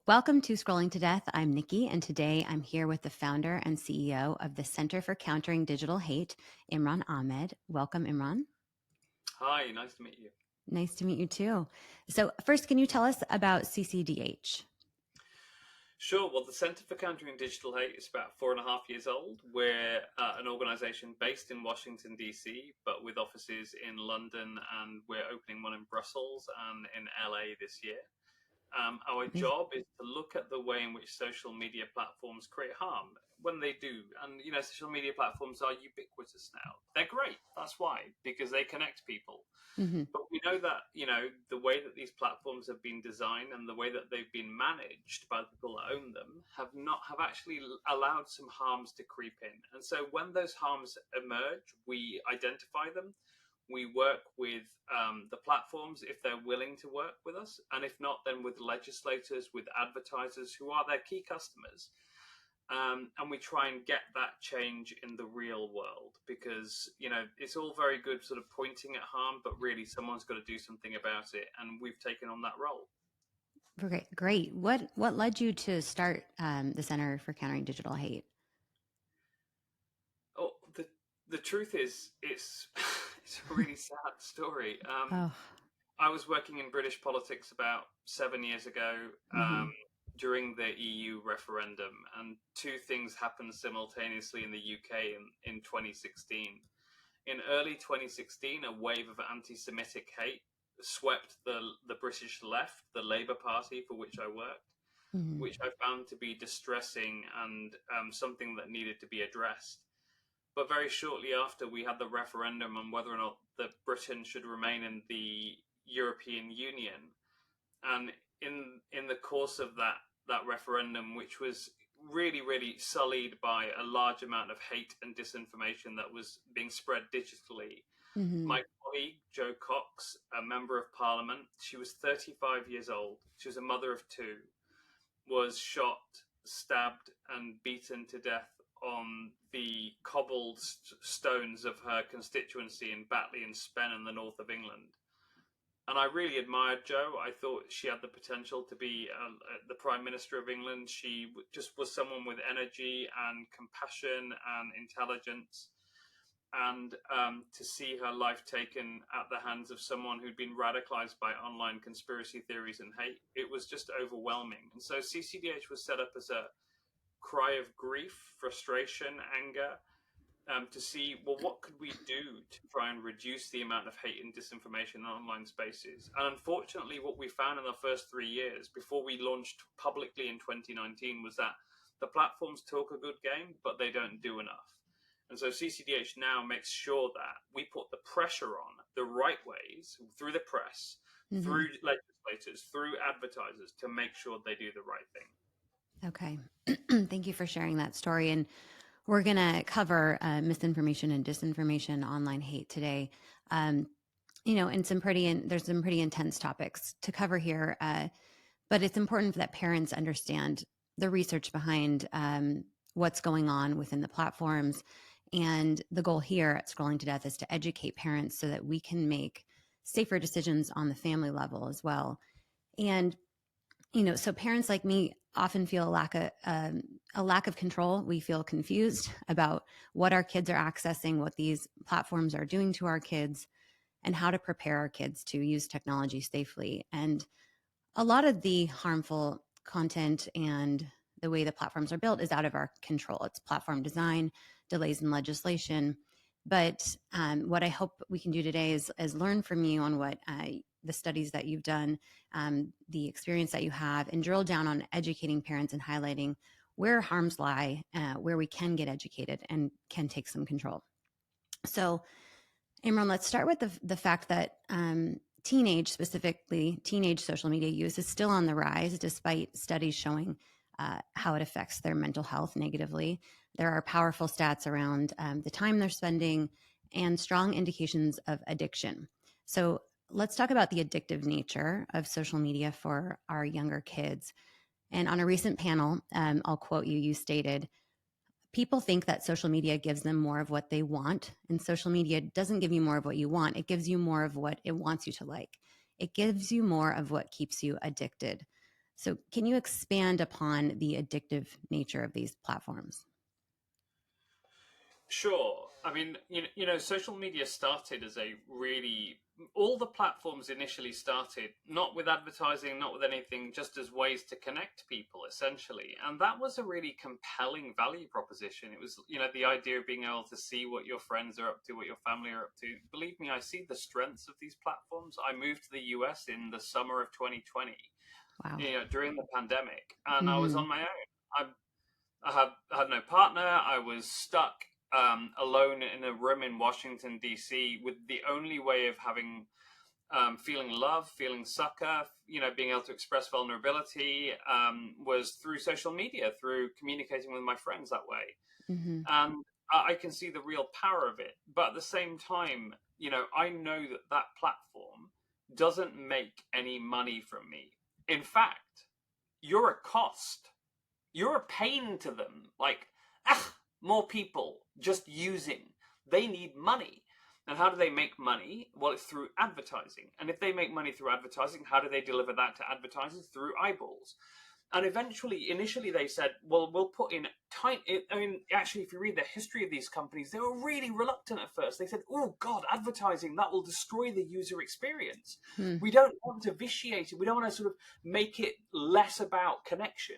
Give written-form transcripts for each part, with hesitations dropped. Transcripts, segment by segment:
Welcome to Scrolling to Death. I'm Nikki, and today I'm here with the founder and CEO of the Center for Countering Digital Hate, Imran Ahmed. Welcome, Imran. Hi, nice to meet you. Nice to meet you too. So, first, can you tell us about CCDH? Sure. Well, the Center for Countering Digital Hate is about 4.5 years old. We're an organization based in Washington, D.C., but with offices in London, and we're opening one in Brussels and in LA this year. Our Amazing. job is to look at the way in which social media platforms create harm when they do. And, social media platforms are ubiquitous now. They're great. That's why, because they connect people. Hmm. But we know that, the way that these platforms have been designed and the way that they've been managed by the people that own them have actually allowed some harms to creep in. And so when those harms emerge, we identify them. We work with the platforms if they're willing to work with us. And if not, then with legislators, with advertisers who are their key customers. And we try and get that change in the real world because, it's all very good sort of pointing at harm, but really someone's got to do something about it. And we've taken on that role. Great. Great. What led you to start the Center for Countering Digital Hate? Oh, the truth is, it's it's a really sad story. Oh. I was working in British politics about 7 years ago Hmm. during the EU referendum, and two things happened simultaneously in the UK in 2016. In early 2016, a wave of anti-Semitic hate swept the British left, the Labour Party for which I worked, Hmm. which I found to be distressing and something that needed to be addressed. But very shortly after, we had the referendum on whether or not Britain should remain in the European Union, and in the course of that referendum, which was really sullied by a large amount of hate and disinformation that was being spread digitally, Hmm. my colleague Jo Cox, a member of Parliament, she was 35 years old. She was a mother of two, was shot, stabbed, and beaten to death on the cobbled stones of her constituency in Batley and Spen in the north of England. And I really admired Jo. I thought she had the potential to be the Prime Minister of England. She just was someone with energy and compassion and intelligence. And to see her life taken at the hands of someone who'd been radicalized by online conspiracy theories and hate, it was just overwhelming. And so CCDH was set up as a cry of grief, frustration, anger, to see, well, what could we do to try and reduce the amount of hate and disinformation in online spaces? And unfortunately, what we found in the first 3 years before we launched publicly in 2019 was that the platforms talk a good game, but they don't do enough. And so CCDH now makes sure that we put the pressure on the right ways through the press, Hmm. through legislators, through advertisers to make sure they do the right thing. Okay. Thank you for sharing that story. And we're going to cover misinformation and disinformation, online hate today. Um, and there's some pretty intense topics to cover here. But it's important that parents understand the research behind what's going on within the platforms. And the goal here at Scrolling to Death is to educate parents so that we can make safer decisions on the family level as well. And so parents like me often feel a lack of control. We feel confused about what our kids are accessing, what these platforms are doing to our kids, and how to prepare our kids to use technology safely. And a lot of the harmful content and the way the platforms are built is out of our control. It's platform design, delays in legislation. But what I hope we can do today is learn from you on what the studies that you've done, the experience that you have, and drill down on educating parents and highlighting where harms lie, where we can get educated and can take some control. So, Imran, let's start with the fact that specifically teenage social media use is still on the rise, despite studies showing how it affects their mental health negatively. There are powerful stats around the time they're spending and strong indications of addiction. So let's talk about the addictive nature of social media for our younger kids. And on a recent panel, I'll quote you, you stated, people think that social media gives them more of what they want, and social media doesn't give you more of what you want. It gives you more of what it wants you to like. It gives you more of what keeps you addicted. So, can you expand upon the addictive nature of these platforms? Sure. I mean, social media started as a really, all the platforms initially started not with advertising, not with anything, just as ways to connect people, essentially. And that was a really compelling value proposition. It was, the idea of being able to see what your friends are up to, what your family are up to. Believe me, I see the strengths of these platforms. I moved to the US in the summer of 2020, Wow. during the pandemic, and I was Mm-hmm. on my own. I had no partner. I was stuck alone in a room in Washington D.C. with the only way of having feeling love, feeling succor, being able to express vulnerability was through social media, through communicating with my friends that way, Mm-hmm. and I can see the real power of it. But at the same time, I know that that platform doesn't make any money from me. In fact, you're a cost, you're a pain to them. Like, more people just using. They need money. And how do they make money? Well, it's through advertising. And if they make money through advertising, how do they deliver that to advertisers? Through eyeballs. And eventually, initially, they said, well, we'll put in tiny. I mean, actually, if you read the history of these companies, they were really reluctant at first. They said, oh, God, advertising, that will destroy the user experience. Hmm. We don't want to vitiate it. We don't want to sort of make it less about connection.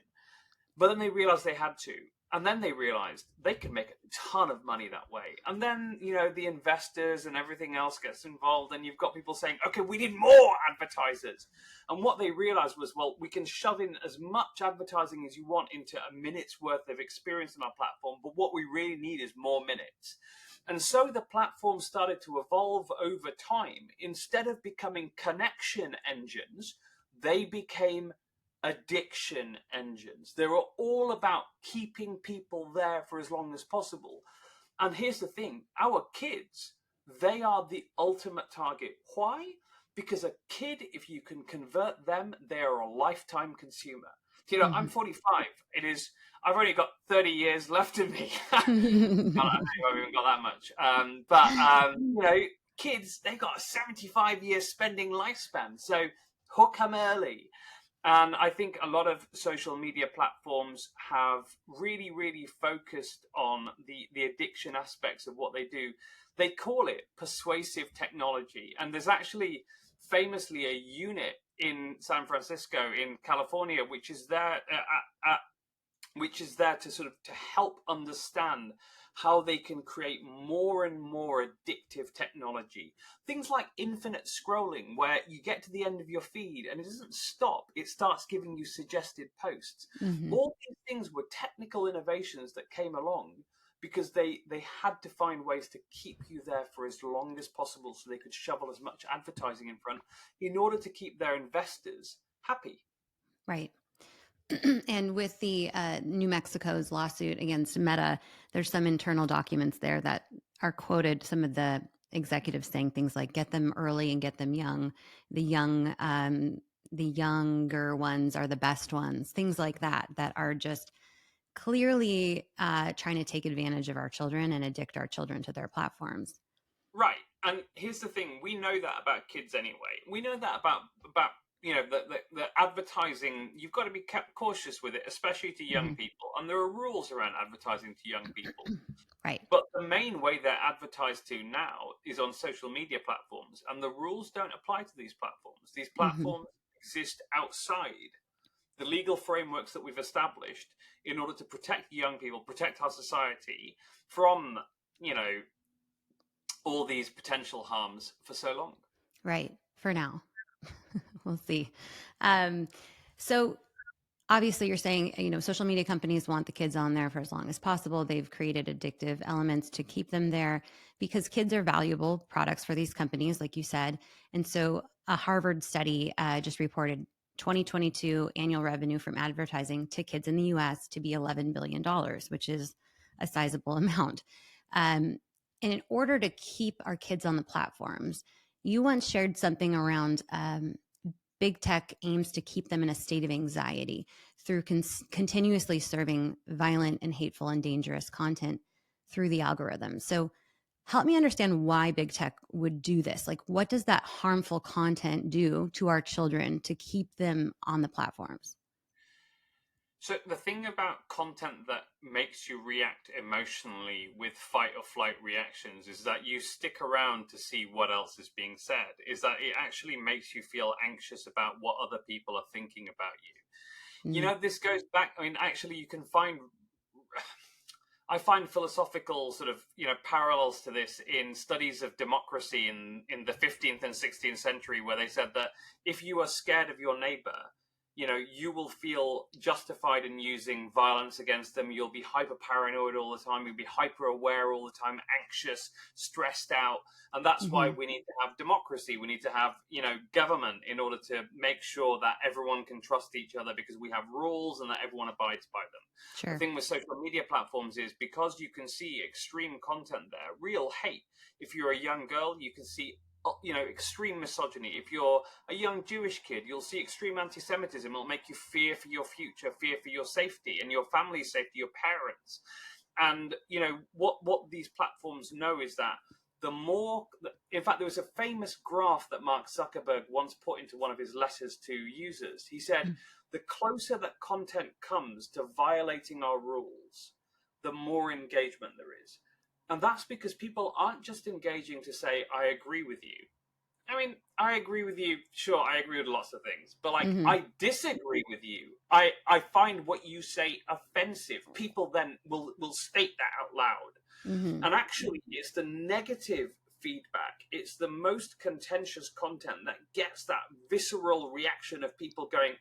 But then they realized they had to. And then they realized they could make a ton of money that way. And then, the investors and everything else gets involved. And you've got people saying, okay, we need more advertisers. And what they realized was, well, we can shove in as much advertising as you want into a minute's worth of experience on our platform. But what we really need is more minutes. And so the platform started to evolve over time. Instead of becoming connection engines, they became addiction engines. They were all about keeping people there for as long as possible. And here's the thing, our kids, they are the ultimate target. Why? Because a kid, if you can convert them, they are a lifetime consumer. I'm 45. I've only got 30 years left in me. I haven't got that much. Kids, they've got a 75-year spending lifespan. So hook them early. And I think a lot of social media platforms have really, really focused on the addiction aspects of what they do. They call it persuasive technology. And there's actually famously a unit in San Francisco, in California, which is there to sort of to help understand how they can create more and more addictive technology. Things like infinite scrolling, where you get to the end of your feed and it doesn't stop, it starts giving you suggested posts. Mm-hmm. All these things were technical innovations that came along because they had to find ways to keep you there for as long as possible so they could shovel as much advertising in front in order to keep their investors happy. Right. And with the New Mexico's lawsuit against Meta, there's some internal documents there that are quoted. Some of the executives saying things like "get them early and get them young." The younger ones are the best ones. Things like that that are just clearly trying to take advantage of our children and addict our children to their platforms. Right. And here's the thing, we know that about kids anyway. We know that about the advertising. You've got to be kept cautious with it, especially to young Mm-hmm. people. And there are rules around advertising to young people. Right. But the main way they're advertised to now is on social media platforms, and the rules don't apply to these platforms. These Mm-hmm. platforms exist outside the legal frameworks that we've established in order to protect young people, protect our society from, you know, all these potential harms for so long. Right. For now, we'll see. Um, so obviously you're saying, social media companies want the kids on there for as long as possible. They've created addictive elements to keep them there because kids are valuable products for these companies, like you said. And so a Harvard study just reported 2022 annual revenue from advertising to kids in the US to be $11 billion, which is a sizable amount. Um, and in order to keep our kids on the platforms, you once shared something around big tech aims to keep them in a state of anxiety through continuously serving violent and hateful and dangerous content through the algorithm. So help me understand why big tech would do this. Like, what does that harmful content do to our children to keep them on the platforms? So the thing about content that makes you react emotionally with fight or flight reactions is that you stick around to see what else is being said, is that it actually makes you feel anxious about what other people are thinking about you. You Mm. know, this goes back, I mean, actually you can find, I find philosophical sort of, parallels to this in studies of democracy in the 15th and 16th century, where they said that if you are scared of your neighbor, you will feel justified in using violence against them. You'll be hyper paranoid all the time. You'll be hyper aware all the time, anxious, stressed out. And that's why Hmm. we need to have democracy. We need to have, government in order to make sure that everyone can trust each other, because we have rules and that everyone abides by them. The Sure. thing with social media platforms is because you can see extreme content there, real hate. If you're a young girl, you can see extreme misogyny. If you're a young Jewish kid, you'll see extreme anti-Semitism. It'll make you fear for your future, fear for your safety and your family's safety, your parents. And what these platforms know is that the more, in fact, there was a famous graph that Mark Zuckerberg once put into one of his letters to users. He said, the closer that content comes to violating our rules, the more engagement there is. And that's because people aren't just engaging to say, I agree with you. I mean, I agree with you. Sure, I agree with lots of things, but like, Hmm. I disagree with you. I find what you say offensive. People then will state that out loud. Hmm. And actually, it's the negative feedback. It's the most contentious content that gets that visceral reaction of people going,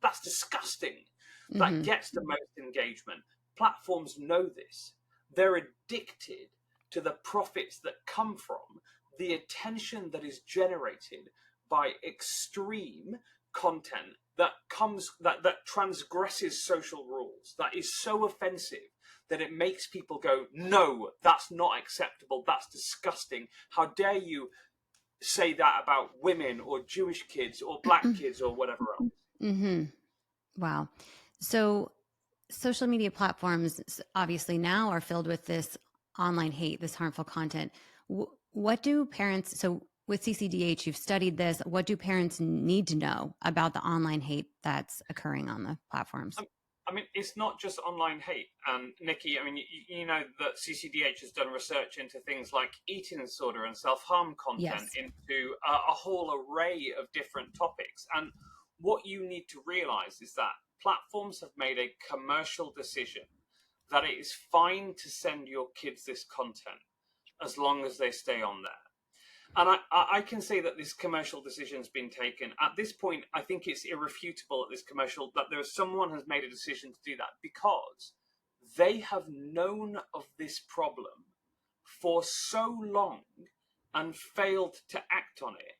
that's disgusting. That Hmm. gets the most engagement. Platforms know this. They're addicted to the profits that come from the attention that is generated by extreme content that transgresses social rules, that is so offensive that it makes people go, no, that's not acceptable, that's disgusting. How dare you say that about women or Jewish kids or black kids or whatever else? Hmm. Wow. So social media platforms obviously now are filled with this online hate, this harmful content. What do parents, so with CCDH, you've studied this, what do parents need to know about the online hate that's occurring on the platforms? I mean, it's not just online hate. And Nikki, I mean, you know that CCDH has done research into things like eating disorder and self-harm content, Yes. into a whole array of different topics. And what you need to realize is that platforms have made a commercial decision that it is fine to send your kids this content as long as they stay on there. And I can say that this commercial decision's been taken. At this point, I think it's irrefutable that someone has made a decision to do that, because they have known of this problem for so long and failed to act on it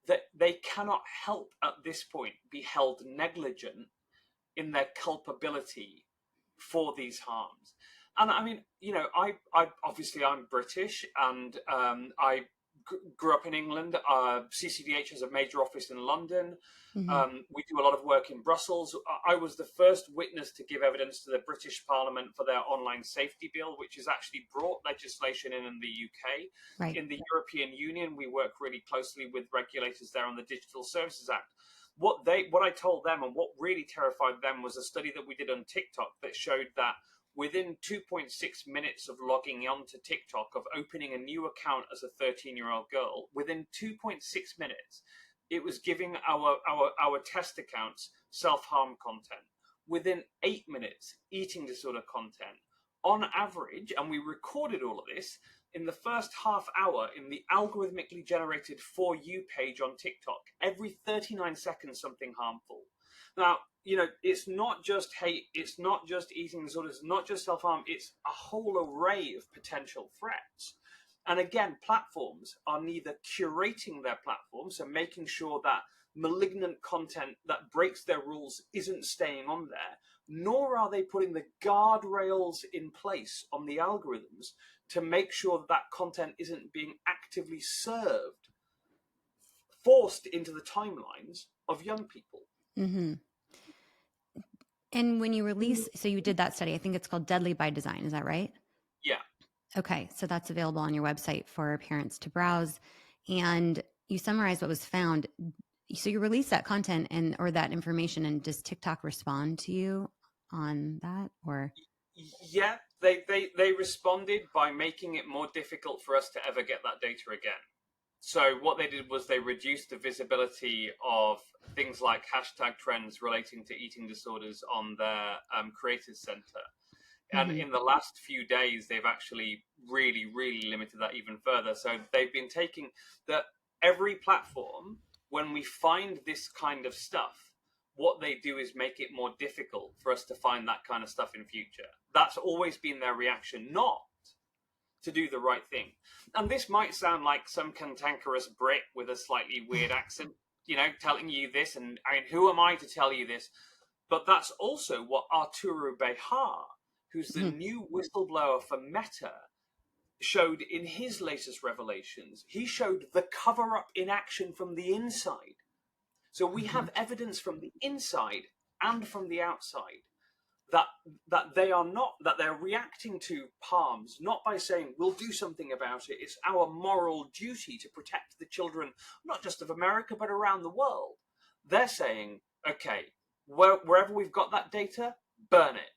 that they cannot help at this point be held negligent in their culpability for these harms. And I mean, I obviously I'm British, and I grew up in England. CCDH has a major office in London. Hmm. We do a lot of work in Brussels. I was the first witness to give evidence to the British Parliament for their online safety bill, which has actually brought legislation in the UK. Right. In the European Union, we work really closely with regulators there on the Digital Services Act. What I told them and what really terrified them was a study that we did on TikTok that showed that within 2.6 minutes of logging on to TikTok, of opening a new account as a 13-year-old girl, within 2.6 minutes, it was giving our test accounts self-harm content. Within 8 minutes, eating disorder content. On average, and we recorded all of this, in the first half hour in the algorithmically generated For You page on TikTok, every 39 seconds, something harmful. Now, it's not just hate, it's not just eating disorders, it's not just self harm, it's a whole array of potential threats. And again, platforms are neither curating their platforms, so making sure that malignant content that breaks their rules isn't staying on there, nor are they putting the guardrails in place on the algorithms to make sure that content isn't being actively served, forced into the timelines of young people. Hmm. And when you release, so you did that study, I think it's called Deadly by Design. Is that right? Yeah. Okay. So that's available on your website for parents to browse. And you summarize what was found. So you release that content or that information, and does TikTok respond to you on that, or? Yeah, they responded by making it more difficult for us to ever get that data again. So what they did was they reduced the visibility of things like hashtag trends relating to eating disorders on their creators center. And Mm-hmm. in the last few days, they've actually really, really limited that even further. So they've been taking that every platform, when we find this kind of stuff, what they do is make it more difficult for us to find that kind of stuff in future. That's always been their reaction, not to do the right thing. And this might sound like some cantankerous Brit with a slightly weird accent, telling you this. And I mean, who am I to tell you this? But that's also what Arturo Behar, who's the Mm-hmm. new whistleblower for Meta, showed in his latest revelations. He showed the cover up in action from the inside. So we Mm-hmm. have evidence from the inside and from the outside that they're reacting to harms not by saying we'll do something about it. It's our moral duty to protect the children, not just of America but around the world. They're saying, okay, wherever we've got that data, burn it.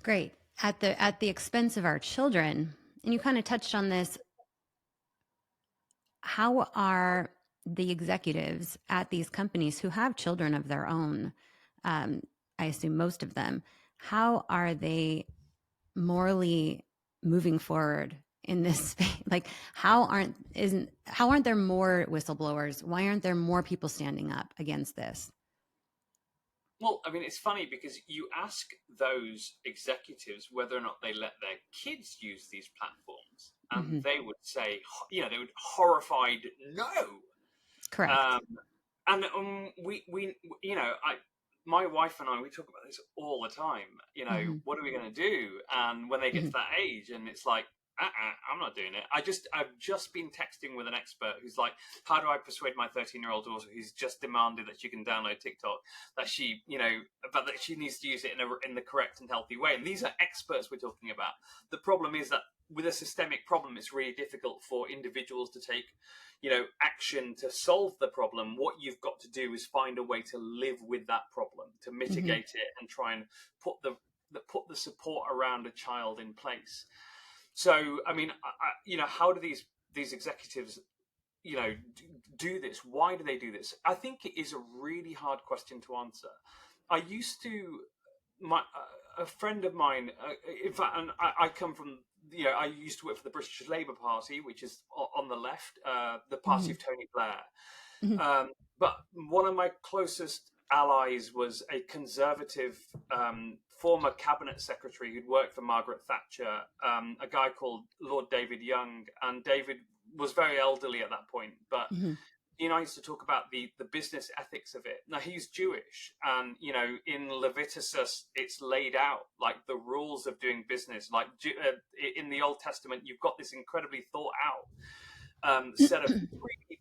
Great. At the expense of our children, and you kind of touched on this. How are the executives at these companies who have children of their own? Um, I assume most of them. How are they morally moving forward in this space? Like, how aren't there more whistleblowers? Why aren't there more people standing up against this? Well, I mean, it's funny because you ask those executives whether or not they let their kids use these platforms, and Mm-hmm. they would say, they would horrified no. Correct. Um, and we, my wife and I, we talk about this all the time. Mm-hmm. What are we going to do? And when they get Mm-hmm. to that age, and it's like, I'm not doing it. I've just been texting with an expert who's like, how do I persuade my 13-year-old daughter who's just demanded that she can download TikTok, that she, but that she needs to use it in the correct and healthy way. And these are experts we're talking about. The problem is that with a systemic problem, it's really difficult for individuals to take action to solve the problem. What you've got to do is find a way to live with that problem, to Mm-hmm. mitigate it, and try and put the support around a child in place. So, I mean, how do these executives, do this? Why do they do this? I think it is a really hard question to answer. I used to a friend of mine, in fact, and I come from, I used to work for the British Labour Party, which is on the left, the party Mm-hmm. of Tony Blair. Mm-hmm. But one of my closest allies was a conservative former cabinet secretary who'd worked for Margaret Thatcher, a guy called Lord David Young. And David was very elderly at that point, but Mm-hmm. he and I used to talk about the business ethics of it. Now, he's Jewish, and in Leviticus it's laid out like the rules of doing business. Like in the Old Testament, you've got this incredibly thought out set of really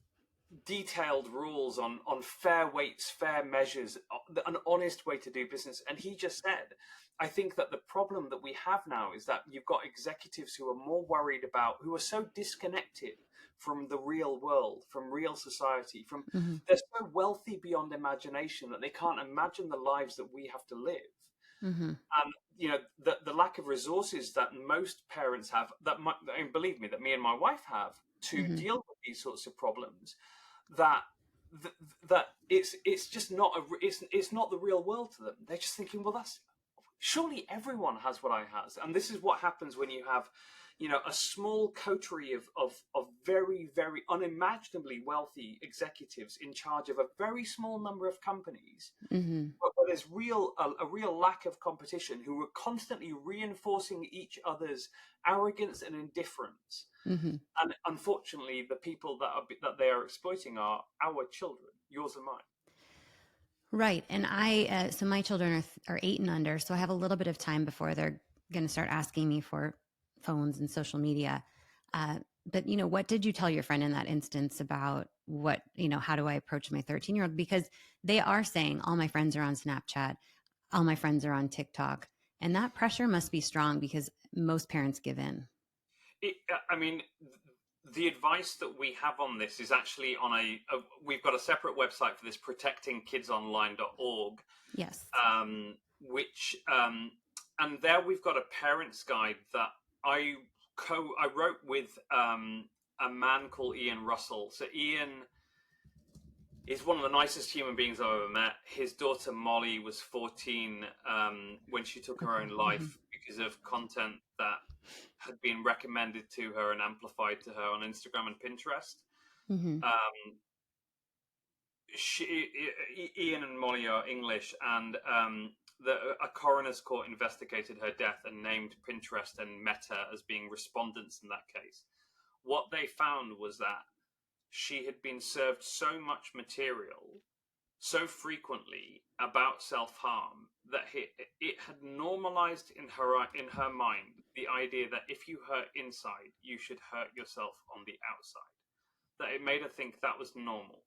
detailed rules on fair weights, fair measures, an honest way to do business. And he just said, I think that the problem that we have now is that you've got executives who are more worried about, who are so disconnected from the real world, from real society, Mm-hmm. they're so wealthy beyond imagination that they can't imagine the lives that we have to live. Mm-hmm. And the lack of resources that most parents have, and believe me, that me and my wife have, to Mm-hmm. deal with these sorts of problems, that that it's just not it's not the real world to them. They're just thinking, well, that's surely everyone has what I has. And this is what happens when you have a small coterie of very, very unimaginably wealthy executives in charge of a very small number of companies, Mm-hmm. but where there's a real lack of competition, who are constantly reinforcing each other's arrogance and indifference. Mm-hmm. And unfortunately, the people that they are exploiting are our children, yours and mine. Right. And so my children are 8 and under. So I have a little bit of time before they're going to start asking me for phones and social media. But, what did you tell your friend in that instance about how do I approach my 13-year-old? Because they are saying all my friends are on Snapchat, all my friends are on TikTok. And that pressure must be strong because most parents give in. I mean, the advice that we have on this is actually on we've got a separate website for this, protectingkidsonline.org, Yes. which and there we've got a parent's guide that I wrote with a man called Ian Russell. So Ian is one of the nicest human beings I've ever met. His daughter Molly was 14 when she took her own life because of content that had been recommended to her and amplified to her on Instagram and Pinterest. Ian and Molly are English, and a coroner's court investigated her death and named Pinterest and Meta as being respondents in that case. What they found was that she had been served so much material so frequently about self-harm that it had normalized in her mind the idea that if you hurt inside, you should hurt yourself on the outside. That it made her think that was normal.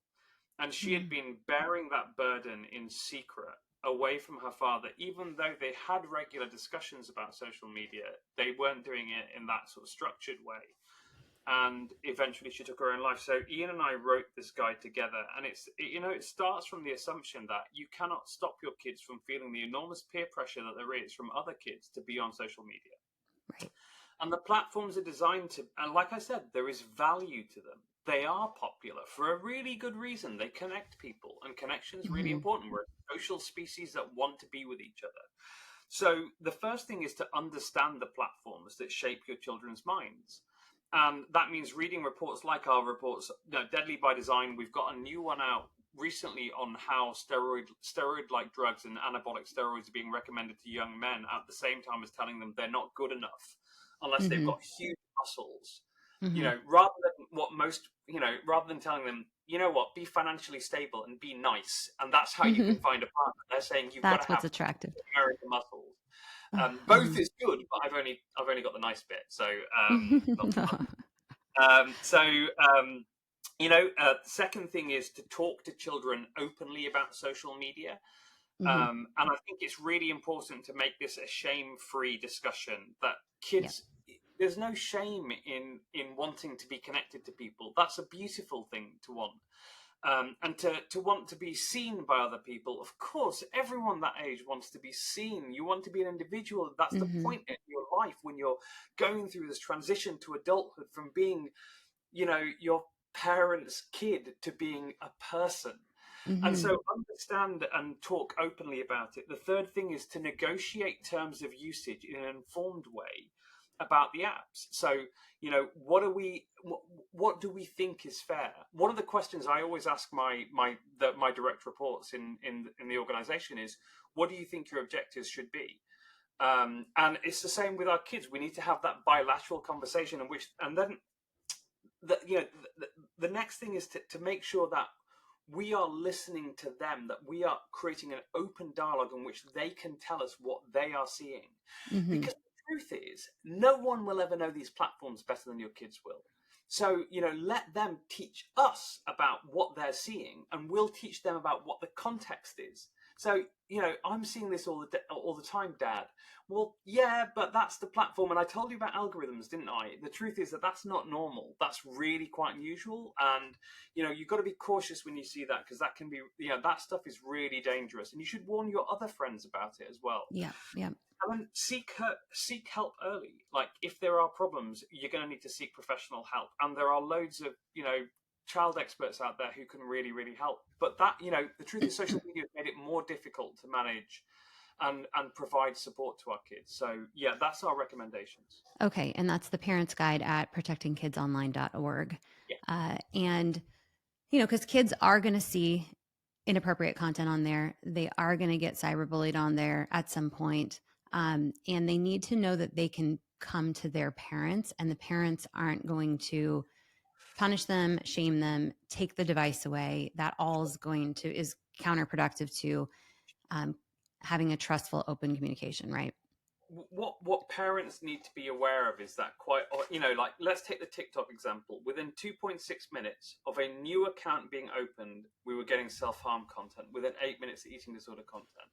And she had been bearing that burden in secret away from her father, even though they had regular discussions about social media. They weren't doing it in that sort of structured way. And eventually she took her own life. So Ian and I wrote this guide together, and it starts from the assumption that you cannot stop your kids from feeling the enormous peer pressure that there is from other kids to be on social media. Right. And the platforms are designed to, and like I said, there is value to them. They are popular for a really good reason. They connect people, and connection is really important. We're a social species that want to be with each other. So the first thing is to understand the platforms that shape your children's minds. And that means reading reports like our reports, Deadly by Design. We've got a new one out recently on how steroid-like drugs and anabolic steroids are being recommended to young men at the same time as telling them they're not good enough unless they've got huge muscles. Rather than telling them, be financially stable and be nice, and that's how you can find a partner. They're saying you've got to have attractive American muscles. Both is good, but I've only got the nice bit. So, the second thing is to talk to children openly about social media. And I think it's really important to make this a shame-free discussion that kids, there's no shame in wanting to be connected to people. That's a beautiful thing to want. And to want to be seen by other people. Of course, everyone that age wants to be seen. You want to be an individual. That's the point in your life when you're going through this transition to adulthood from being, your parents' kid to being a person. And so understand and talk openly about it. The third thing is to negotiate terms of usage in an informed way about the apps. So, what do we think is fair? One of the questions I always ask my direct reports in the organization is, what do you think your objectives should be? And it's the same with our kids. We need to have that bilateral conversation, and then the next thing is to make sure that we are listening to them, that we are creating an open dialogue in which they can tell us what they are seeing. Because the truth is, no one will ever know these platforms better than your kids will. So, let them teach us about what they're seeing, and we'll teach them about what the context is. So, I'm seeing this all the time, Dad. Well, yeah, but that's the platform. And I told you about algorithms, didn't I? The truth is that that's not normal. That's really quite unusual. And, you've got to be cautious when you see that, because that can be, that stuff is really dangerous. And you should warn your other friends about it as well. Yeah, yeah. And then seek help early. Like, if there are problems, you're going to need to seek professional help. And there are loads of, child experts out there who can really, really help. But that, the truth is, social media has made it more difficult to manage and provide support to our kids. So, yeah, that's our recommendations. Okay, and that's the Parents Guide at protectingkidsonline.org. Yeah. And, because kids are going to see inappropriate content on there. They are going to get cyberbullied on there at some point. And they need to know that they can come to their parents, and the parents aren't going to punish them, shame them, take the device away. That all is counterproductive to having a trustful, open communication, right? What parents need to be aware of is that let's take the TikTok example. Within 2.6 minutes of a new account being opened, we were getting self-harm content. Within 8 minutes, eating disorder content.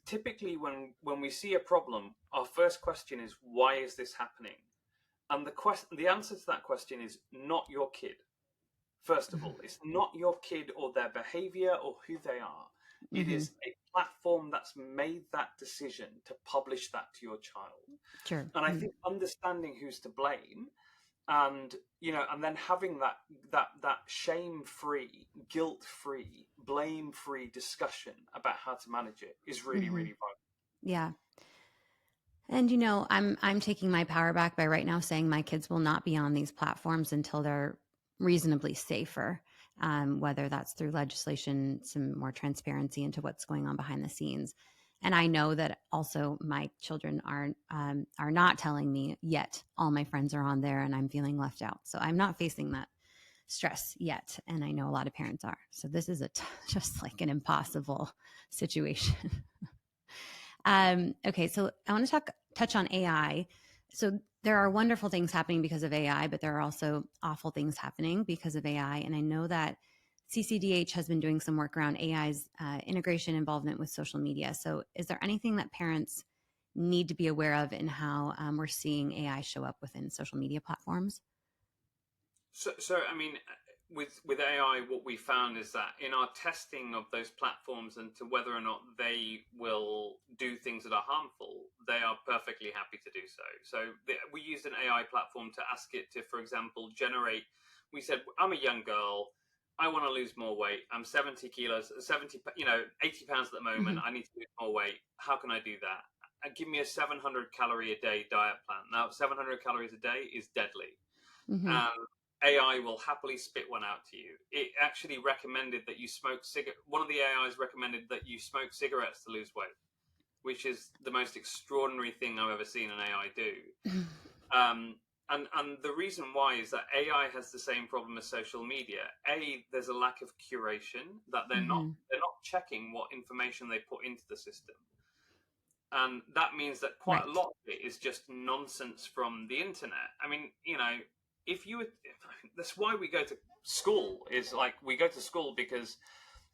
Typically when we see a problem, our first question is, why is this happening? And the answer to that question is not your kid. First of all, it's not your kid or their behavior or who they are. It Mm-hmm. is a platform that's made that decision to publish that to your child. Sure. And I think understanding who's to blame, and and then having that shame-free, guilt-free, blame-free discussion about how to manage it is really, Mm-hmm. really vital. Yeah. And I'm taking my power back by right now saying my kids will not be on these platforms until they're reasonably safer. Whether that's through legislation, some more transparency into what's going on behind the scenes. And I know that also my children are not telling me yet. All my friends are on there, and I'm feeling left out. So I'm not facing that stress yet, and I know a lot of parents are. So this is just like an impossible situation. Okay, so I want to touch on AI. So there are wonderful things happening because of AI, but there are also awful things happening because of AI. And I know that CCDH has been doing some work around AI's integration involvement with social media. So is there anything that parents need to be aware of in how we're seeing AI show up within social media platforms? So I mean, with AI, what we found is that in our testing of those platforms and to whether or not they will do things that are harmful, they are perfectly happy to do so. So we used an AI platform to ask it to, for example, generate. We said, I'm a young girl. I want to lose more weight. I'm 70 kilos, 80 pounds at the moment. Mm-hmm. I need to lose more weight. How can I do that? And give me a 700 calorie a day diet plan. Now, 700 calories a day is deadly. Mm-hmm. And AI will happily spit one out to you. It actually recommended that you smoke cigarettes. One of the AIs recommended that you smoke cigarettes to lose weight, which is the most extraordinary thing I've ever seen an AI do. And the reason why is that AI has the same problem as social media. There's a lack of curation, that they're not Mm-hmm. checking what information they put into the system. And that means that quite a Right. lot of it is just nonsense from the internet. I mean, that's why we go to school. Is like we go to school because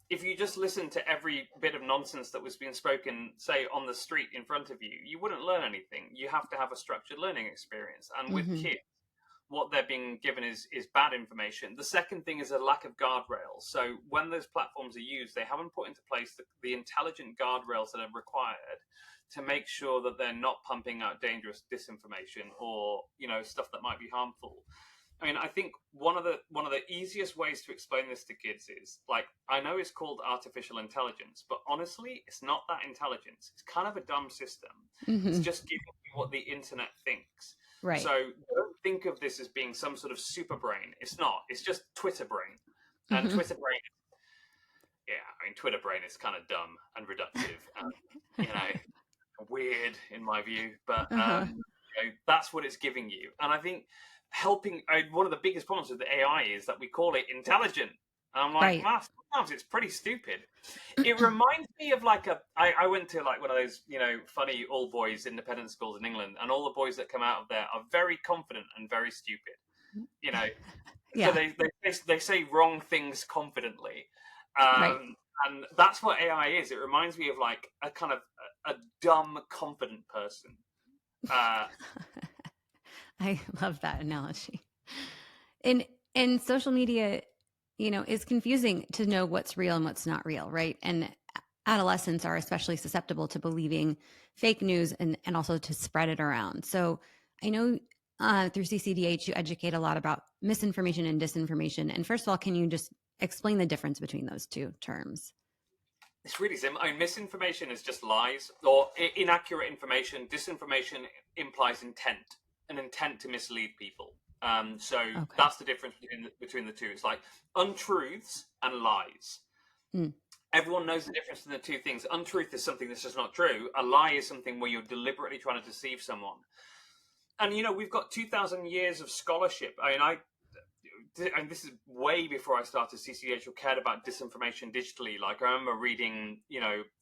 if you just listen to every bit of nonsense that was being spoken, say on the street in front of you, you wouldn't learn anything. You have to have a structured learning experience. And with Mm-hmm. kids, what they're being given is bad information. The second thing is a lack of guardrails. So when those platforms are used, they haven't put into place the intelligent guardrails that are required to make sure that they're not pumping out dangerous disinformation or stuff that might be harmful. I mean, I think one of the easiest ways to explain this to kids is like, I know it's called artificial intelligence, but honestly, it's not that intelligence. It's kind of a dumb system. It's Mm-hmm. just giving you what the internet thinks. Right. So don't think of this as being some sort of super brain. It's not. It's just Twitter brain. And Mm-hmm. Twitter brain, yeah, I mean, Twitter brain is kind of dumb and reductive and, weird in my view. But Uh-huh. that's what it's giving you. And I think one of the biggest problems with the AI is that we call it intelligent. And I'm like, Right. well, sometimes it's pretty stupid. It reminds me of I went to like one of those, funny all boys independent schools in England, and all the boys that come out of there are very confident and very stupid. You know, so Yeah. they say wrong things confidently. Right. And that's what AI is. It reminds me of like a kind of a dumb, confident person. Uh, I love that analogy. In in social media, is confusing to know what's real and what's not real, right? And adolescents are especially susceptible to believing fake news and also to spread it around. So I know through CCDH, you educate a lot about misinformation and disinformation. And first of all, can you just explain the difference between those two terms? It's really simple. I mean, misinformation is just lies or inaccurate information. Disinformation implies intent, an intent to mislead people. So Okay. that's the difference between the two. It's like untruths and lies. Mm. Everyone knows the difference between the two things. Untruth is something that's just not true. A lie is something where you're deliberately trying to deceive someone. And we've got 2,000 years of scholarship. I mean, and this is way before I started CCH or cared about disinformation digitally. Like I remember reading,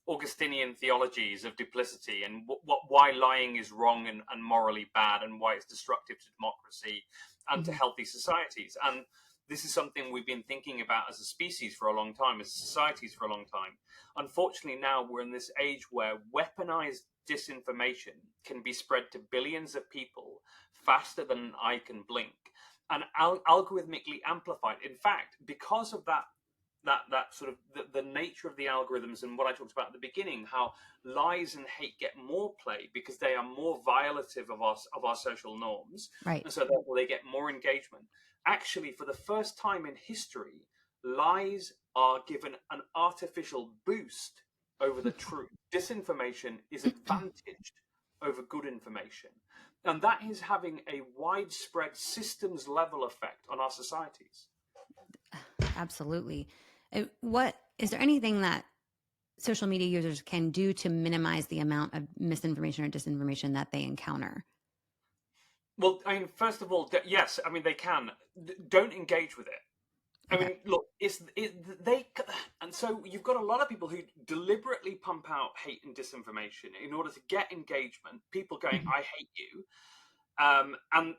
Augustinian theologies of duplicity and why lying is wrong and morally bad and why it's destructive to democracy and to Hmm. healthy societies. And this is something we've been thinking about as a species for a long time, as societies for a long time. Unfortunately, now we're in this age where weaponized disinformation can be spread to billions of people faster than an eye can blink and algorithmically amplified. In fact, because of that sort of the nature of the algorithms and what I talked about at the beginning, how lies and hate get more play because they are more violative of our social norms, Right. and so therefore they get more engagement. Actually, for the first time in history, lies are given an artificial boost over the truth. Disinformation is advantaged over good information. And that is having a widespread systems level effect on our societies. Absolutely. What is there anything that social media users can do to minimize the amount of misinformation or disinformation that they encounter? Well, I mean, first of all, yes, I mean, they can. Don't engage with it. I Okay. mean, look, and so you've got a lot of people who deliberately pump out hate and disinformation in order to get engagement. People going, Mm-hmm. "I hate you," and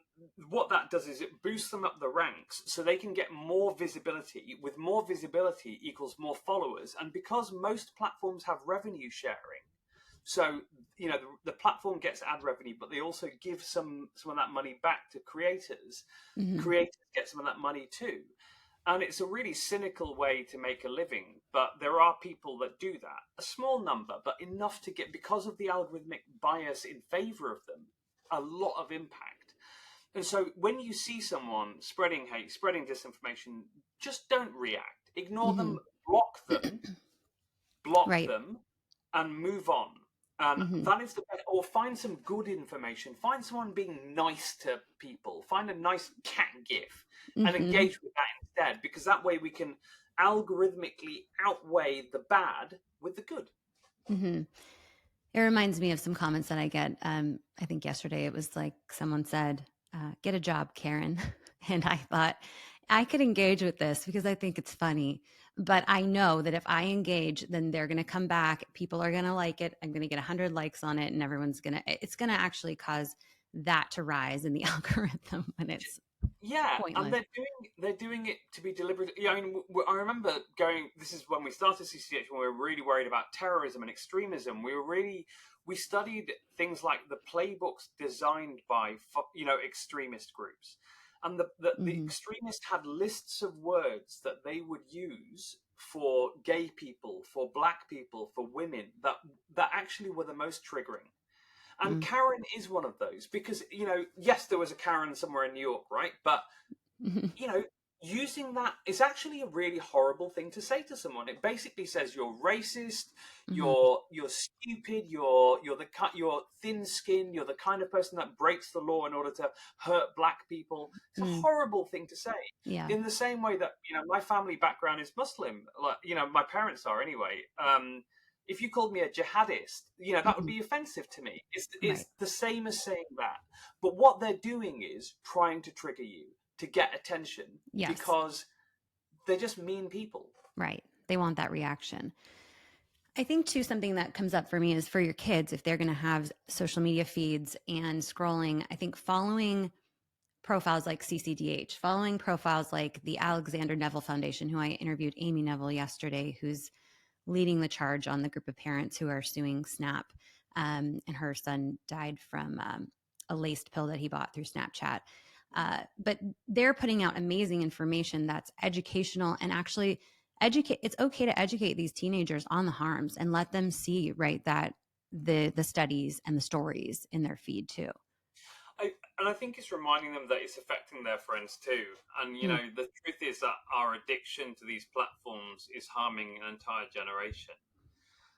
what that does is it boosts them up the ranks so they can get more visibility. With more visibility equals more followers, and because most platforms have revenue sharing, so the platform gets ad revenue, but they also give some of that money back to creators. Mm-hmm. Creators get some of that money too. And it's a really cynical way to make a living, but there are people that do that. A small number, but enough to get, because of the algorithmic bias in favor of them, a lot of impact. And so when you see someone spreading hate, spreading disinformation, just don't react. Ignore Mm-hmm. them, block Right. them, and move on. And Mm-hmm. that is the best. Or find some good information. Find someone being nice to people. Find a nice cat gif and Mm-hmm. engage with that instead, because that way we can algorithmically outweigh the bad with the good. Mm-hmm. It reminds me of some comments that I get. I think yesterday it was like someone said, "Get a job, Karen," and I thought I could engage with this because I think it's funny. But I know that if I engage, then they're going to come back. People are going to like it. I'm going to get 100 likes on it, and everyone's going to. It's going to actually cause that to rise in the algorithm when it's Yeah, and pointless. they're doing it to be deliberate. Yeah, I mean, I remember going. This is when we started CCH, when we were really worried about terrorism and extremism. We studied things like the playbooks designed by extremist groups, and the Hmm. extremists had lists of words that they would use for gay people, for black people, for women that actually were the most triggering. And Mm-hmm. Karen is one of those because, yes, there was a Karen somewhere in New York, right? But, you know, using that is actually a really horrible thing to say to someone. It basically says you're racist, Hmm. you're stupid, you're thin-skinned, you're the kind of person that breaks the law in order to hurt black people. It's a Mm. horrible thing to say. Yeah. In the same way that, my family background is Muslim, like, my parents are anyway. If you called me a jihadist, that would Hmm. be offensive to me. It's Right. the same as saying that. But what they're doing is trying to trigger you to get attention Yes. because they're just mean people. Right. They want that reaction. I think too, something that comes up for me is for your kids, if they're going to have social media feeds and scrolling, I think following profiles like CCDH, following profiles like the Alexander Neville Foundation, who I interviewed Amy Neville yesterday, who's leading the charge on the group of parents who are suing Snap. And her son died from a laced pill that he bought through Snapchat. But they're putting out amazing information that's educational and actually educate. It's okay to educate these teenagers on the harms and let them see, right, that the studies and the stories in their feed too. And I think it's reminding them that it's affecting their friends too. And Mm. the truth is that our addiction to these platforms is harming an entire generation.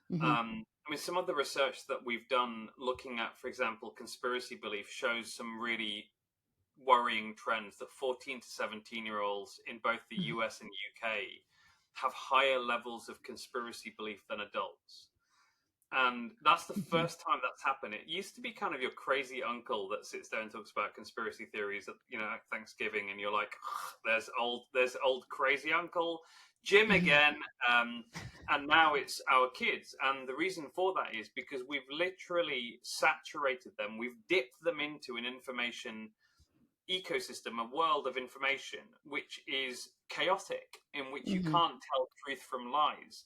Mm-hmm. I mean, some of the research that we've done looking at, for example, conspiracy belief shows some really worrying trends that 14 to 17-year-olds in both the Mm-hmm. US and UK have higher levels of conspiracy belief than adults. And that's the Mm-hmm. first time that's happened. It used to be kind of your crazy uncle that sits there and talks about conspiracy theories at at Thanksgiving, and you're like, there's old crazy Uncle Jim again. Um, and now it's our kids, and the reason for that is because we've literally saturated them. We've dipped them into an information ecosystem, a world of information which is chaotic, in which you Mm-hmm. can't tell truth from lies.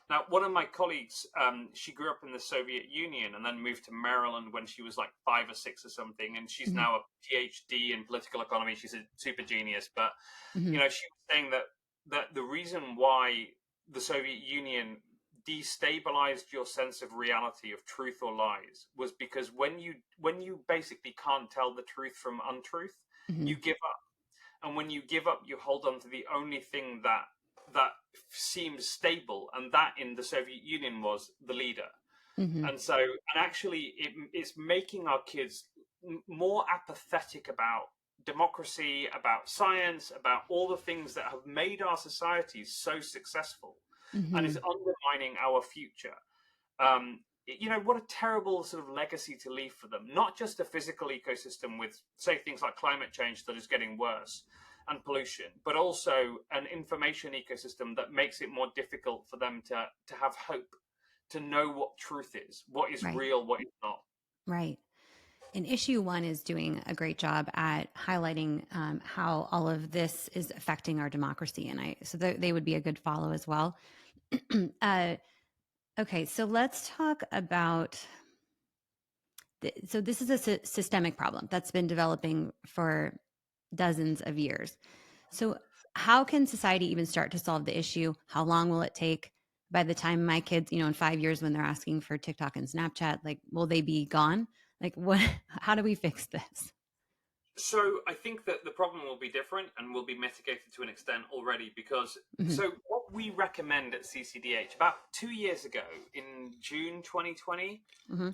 Now, one of my colleagues, she grew up in the Soviet Union and then moved to Maryland when she was like 5 or 6 or something, and she's Mm-hmm. now a PhD in political economy. She's a super genius, but Mm-hmm. she was saying that the reason why the Soviet Union destabilized your sense of reality, of truth or lies, was because when you basically can't tell the truth from untruth, Mm-hmm. you give up. And when you give up, you hold on to the only thing that seems stable, and that in the Soviet Union was the leader. Mm-hmm. And actually, it's making our kids more apathetic about democracy, about science, about all the things that have made our societies so successful, and Mm-hmm. is undermining our future. What a terrible sort of legacy to leave for them. Not just a physical ecosystem with, say, things like climate change that is getting worse and pollution, but also an information ecosystem that makes it more difficult for them to have hope, to know what truth is, what is Right. real, what is not. Right. And issue one is doing a great job at highlighting how all of this is affecting our democracy, and they would be a good follow as well. uh, okay, so let's talk about. So this is a systemic problem that's been developing for dozens of years. So how can society even start to solve the issue? How long will it take? By the time my kids, in 5 years when they're asking for TikTok and Snapchat, like, will they be gone? Like, what? How do we fix this? So I think that the problem will be different and will be mitigated to an extent already, because Mm-hmm. so what we recommend at CCDH about 2 years ago in June 2020, Mm-hmm.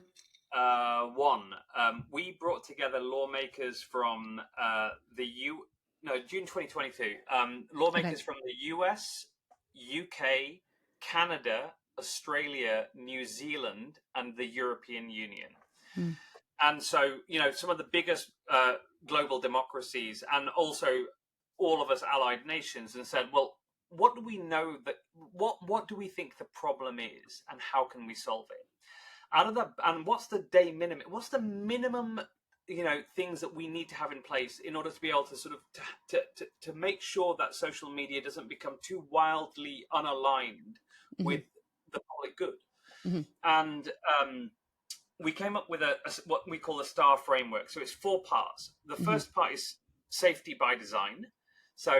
we brought together lawmakers from June 2022, Okay. lawmakers from the US, UK, Canada, Australia, New Zealand, and the European Union. Mm. And so, some of the biggest global democracies, and also all of us allied nations, and said, well, what do we know that what do we think the problem is, and how can we solve it? And what's the minimum things that we need to have in place in order to be able to sort of to make sure that social media doesn't become too wildly unaligned Mm-hmm. with the public good. Mm-hmm. And we came up with what we call a STAR framework. So it's 4 parts. The Mm-hmm. first part is safety by design. So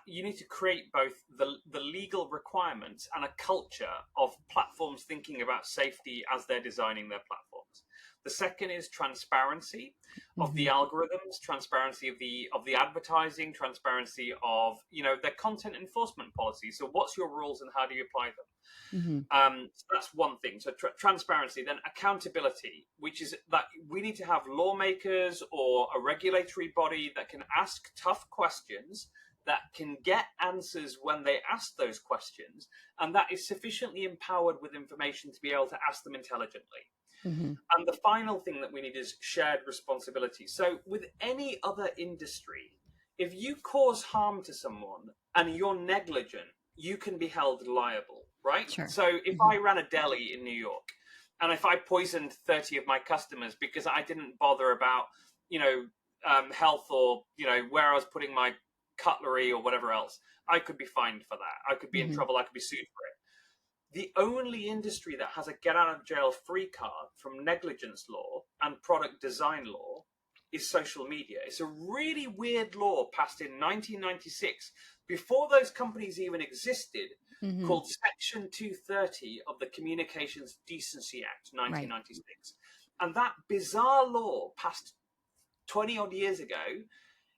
you need to create both the legal requirements and a culture of platforms thinking about safety as they're designing their platforms. The second is transparency of the Mm-hmm. algorithms, transparency of the advertising, transparency of their content enforcement policy. So what's your rules and how do you apply them? Mm-hmm. So that's one thing. So transparency, then accountability, which is that we need to have lawmakers or a regulatory body that can ask tough questions, that can get answers when they ask those questions, and that is sufficiently empowered with information to be able to ask them intelligently. Mm-hmm. And the final thing that we need is shared responsibility. So with any other industry, if you cause harm to someone and you're negligent, you can be held liable, right? Sure. So if Mm-hmm. I ran a deli in New York and if I poisoned 30 of my customers because I didn't bother about, health, or, where I was putting my cutlery or whatever else, I could be fined for that. I could be in Mm-hmm. trouble. I could be sued for it. The only industry that has a get out of jail free card from negligence law and product design law is social media. It's a really weird law passed in 1996, before those companies even existed, Mm-hmm. called Section 230 of the Communications Decency Act Right. 1996. And that bizarre law, passed 20 odd years ago,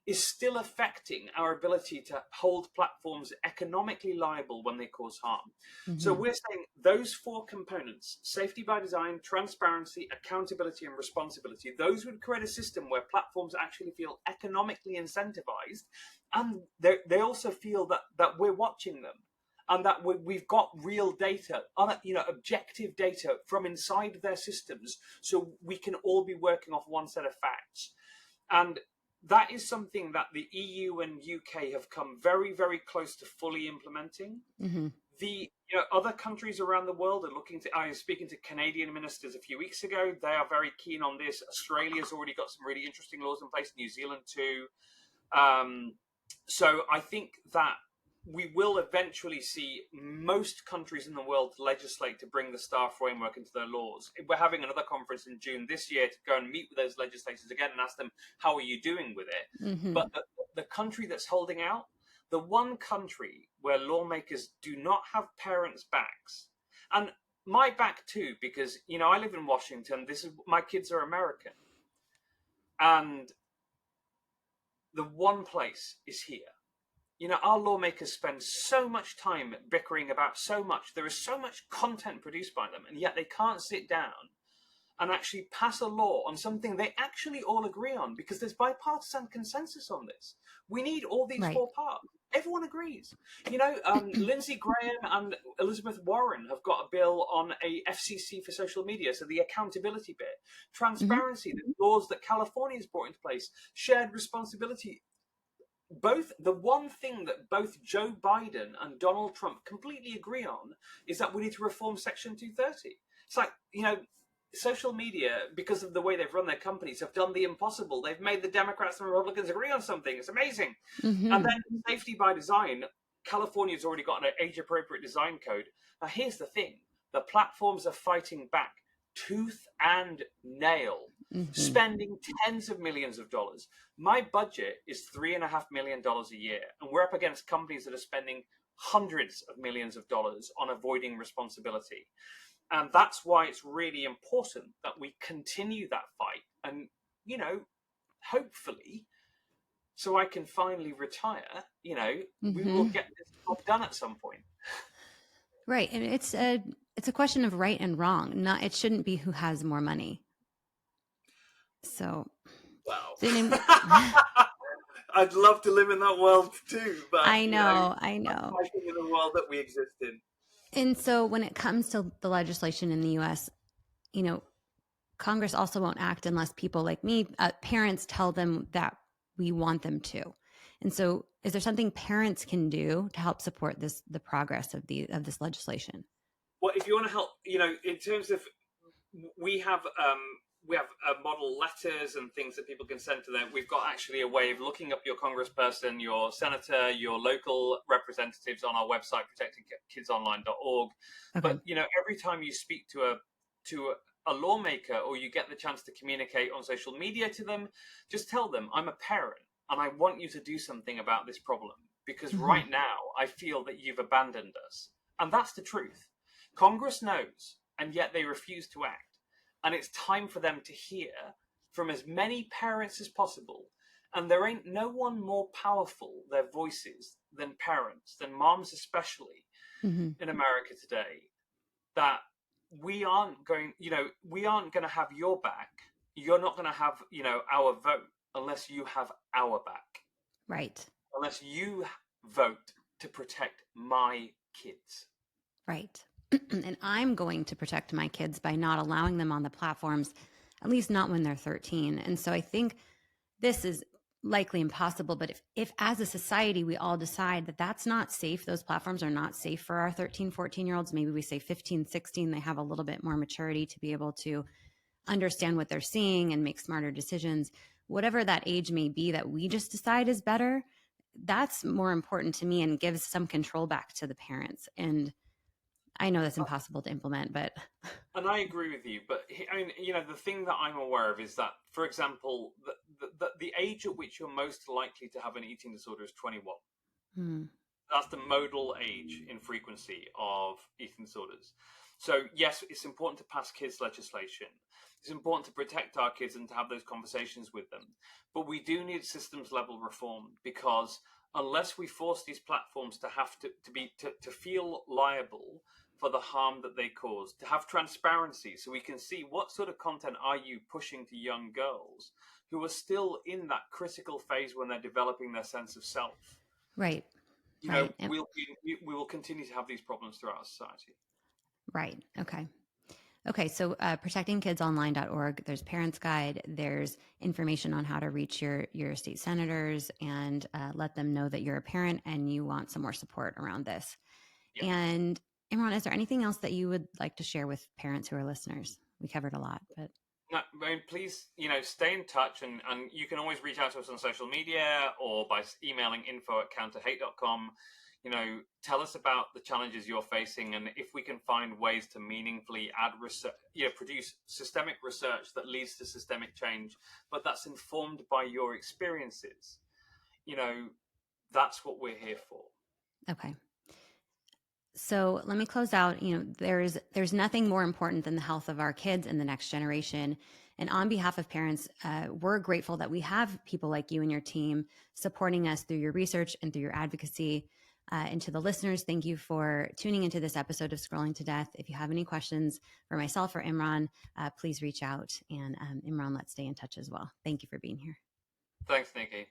is still affecting our ability to hold platforms economically liable when they cause harm. So Mm-hmm. we're saying those 4 components, safety by design, transparency, accountability, and responsibility, those would create a system where platforms actually feel economically incentivized, and they also feel that we're watching them, and that we've got real data, objective data from inside their systems, so we can all be working off one set of facts. And that is something that the EU and UK have come very, very close to fully implementing. Mm-hmm. The other countries around the world are looking to. I was speaking to Canadian ministers a few weeks ago. They are very keen on this. Australia's already got some really interesting laws in place. New Zealand too. So I think that we will eventually see most countries in the world legislate to bring the STAR framework into their laws. We're having another conference in June this year to go and meet with those legislators again and ask them, how are you doing with it? Mm-hmm. But the country that's holding out, the one country where lawmakers do not have parents' backs, and my back too, because, you know, I live in Washington. My kids are American. And the one place is here. You know, our lawmakers spend so much time bickering about so much. There is so much content produced by them, and yet they can't sit down and actually pass a law on something they actually all agree on, because there's bipartisan consensus on this. We need all these Right. four parts. Everyone agrees. You know, Lindsey Graham and Elizabeth Warren have got a bill on a FCC for social media, so the accountability bit, transparency, the laws that California has brought into place, shared responsibility. Both the one thing that both Joe Biden and Donald Trump completely agree on is that we need to reform Section 230. It's like, you know, social media, because of the way they've run their companies, have done the impossible. They've made the Democrats and Republicans agree on something. It's amazing. Mm-hmm. And then safety by design, California's already got an age-appropriate design code. Now, here's the thing. The platforms are fighting back tooth and nail, spending tens of millions of dollars. My budget is $3.5 million a year, and we're up against companies that are spending hundreds of millions of dollars on avoiding responsibility. And that's why it's really important that we continue that fight. And, you know, hopefully, so I can finally retire, you know, we will get this job done at some point. Right. And it's a question of right and wrong. Not, it shouldn't be who has more money. So, wow. So I'd love to live in that world too, but I know. I'm fighting in the world that we exist in. And so when it comes to the legislation in the US, you know, Congress also won't act unless people like me, parents, tell them that we want them to. And so is there something parents can do to help support the progress of this legislation? Well, if you want to help, you know, in terms of, we have model letters and things that people can send to them. We've got actually a way of looking up your congressperson, your senator, your local representatives on our website, protectingkidsonline.org. Okay. But, you know, every time you speak to a lawmaker, or you get the chance to communicate on social media to them, just tell them, I'm a parent and I want you to do something about this problem, because right now I feel that you've abandoned us. And that's the truth. Congress knows, and yet they refuse to act. And it's time for them to hear from as many parents as possible. And there ain't no one more powerful, their voices, than parents, than moms especially, in America today, that we aren't going to have your back. You're not going to have, you know, our vote unless you have our back. Right. Unless you vote to protect my kids. Right. And I'm going to protect my kids by not allowing them on the platforms, at least not when they're 13. And so I think this is likely impossible. But if as a society, we all decide that that's not safe, those platforms are not safe for our 13, 14-year-olds, maybe we say 15, 16, they have a little bit more maturity to be able to understand what they're seeing and make smarter decisions. Whatever that age may be that we just decide is better, that's more important to me and gives some control back to the parents. And I know that's impossible to implement, but... And I agree with you, but I mean, you know, the thing that I'm aware of is that, for example, the age at which you're most likely to have an eating disorder is 21. That's the modal age in frequency of eating disorders. So yes, it's important to pass kids legislation. It's important to protect our kids and to have those conversations with them. But we do need systems level reform, because unless we force these platforms to have to feel liable for the harm that they cause, to have transparency so we can see what sort of content are you pushing to young girls who are still in that critical phase when they're developing their sense of self. Right. You know, we will continue to have these problems throughout our society. Right. Okay. So protectingkidsonline.org, there's Parents Guide, there's information on how to reach your state senators and let them know that you're a parent and you want some more support around this. Yep. And Imran, is there anything else that you would like to share with parents who are listeners? We covered a lot, but... No, I mean, please, you know, stay in touch, and you can always reach out to us on social media or by emailing info@counterhate.com. tell us about the challenges you're facing, and if we can find ways to meaningfully add research, produce systemic research that leads to systemic change, but that's informed by your experiences. That's what we're here for. Okay. So let me close out. There's nothing more important than the health of our kids and the next generation. And on behalf of parents, we're grateful that we have people like you and your team supporting us through your research and through your advocacy. And to the listeners, thank you for tuning into this episode of Scrolling to Death. If you have any questions for myself or Imran, please reach out. And Imran, let's stay in touch as well. Thank you for being here. Thanks, Nikki.